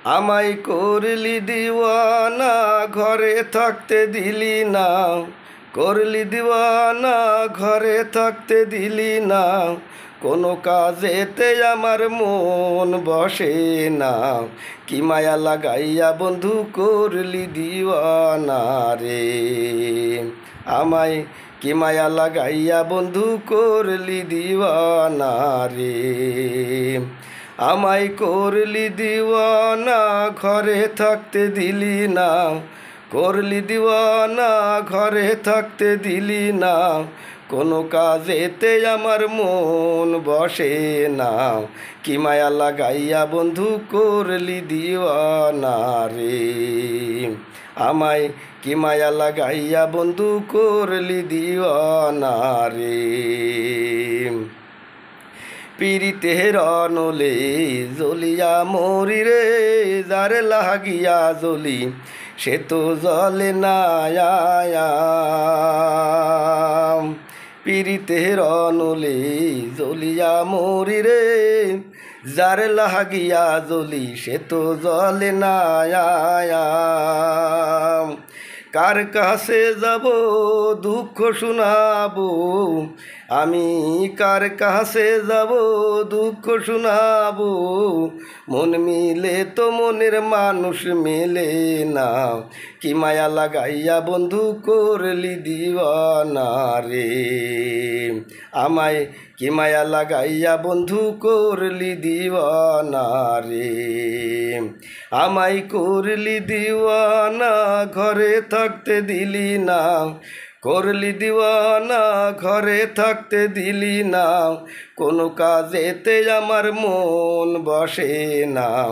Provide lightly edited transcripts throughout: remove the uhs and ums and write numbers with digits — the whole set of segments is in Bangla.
আমায় করলি দিওয়ানা, ঘরে থাকতে দিলি না। করলি দিওয়ানা, ঘরে থাকতে দিলি না। কোনো কাজেতে আমার মন বসে না। কি মায়া লাগাইয়া বন্ধু করলি দিওয়ানা রে। আমায় কি মায়া লাগাইয়া বন্ধু করলি দিওয়ানা রে। আমায় করলি দিওয়ানা, ঘরে থাকতে দিলি না। করলি দিওয়ানা, ঘরে থাকতে দিলি না। কোনো কাজেতে আমার মন বসে না। কি মায়া লাগাইয়া বন্ধু করলি দিওয়ানা রে। আমায় কি মায়া লাগাইয়া বন্ধু করলি দিওয়ানা রে। পীড়িতের অনলে জ্বলিয়া মরি রে। যারে লাগিয়া জ্বলি সে তো জ্বলে না। পীড়িতের অনলে জ্বলিয়া মরি রে। যারে লাগিয়া জ্বলি সে তো জ্বলে না। কার কাছে যাব দুঃখ শোনাবো আমি। কার কাছে যাব দুঃখ শোনাবো। মন মিলে তো মনের মানুষ মেলে না। কি মায়া লাগাইয়া বন্ধু করলি দিওয়ানা রে। আমায় কি মায়া লাগাইয়া বন্ধু করলি দিওয়ানা রে। আমায় করলি দিওয়ানা, ঘরে থাকতে দিলি না। করলি দিওয়ানা, ঘরে থাকতে দিলি না। কোনো কাজেতে আমার মন বসে না।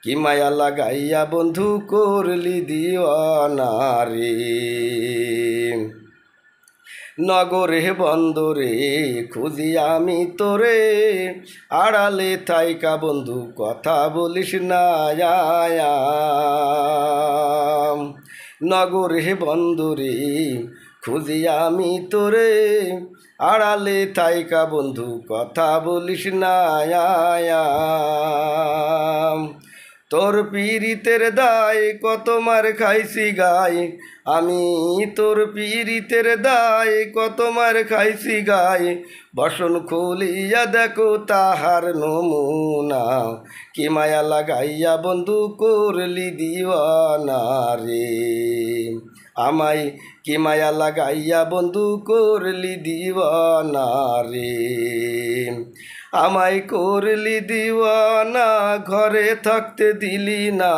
কি মায়া লাগাইয়া বন্ধু করলি দিওয়ানা রে। নগরে বন্দরে খুঁজি আমি তোরে। আড়ালে থাইকা বন্ধু কথা বলিস না। নগরে বন্দরে খুঁজি আমি তোরে। আড়ালে থাইকা বন্ধু কথা বলিস না। তোর পীড়িতের দায় কত মার খাইছি গাই। আমি তোর পীড়িতের দায় কত মার খাইছি গাই। বসন খুলিয়া দেখো তাহার নমুনা। কি মায়া লাগাইয়া বন্ধু করলি দিওয়ানা রে। আমায় কি মায়া লাগাইয়া বন্ধু করলি দিওয়ানা রে। আমায় করলি দিওয়ানা, ঘরে থাকতে দিলি না।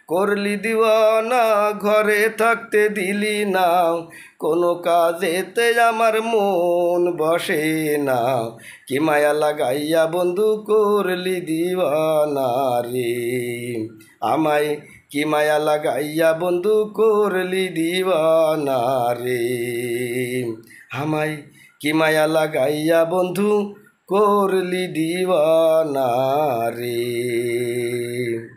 করলি দিওয়ানা, ঘরে থাকতে দিলি না। কোনো কাজেতে আমার মন বসে না। কি মায়া লাগাইয়া বন্ধু করলি দিওয়ানা রে। আমায় কি মায়া লাগাইয়া বন্ধু করলি দিওয়ানা রে। আমায় কি মায়া লাগাইয়া বন্ধু করলি দিওয়ানা রে।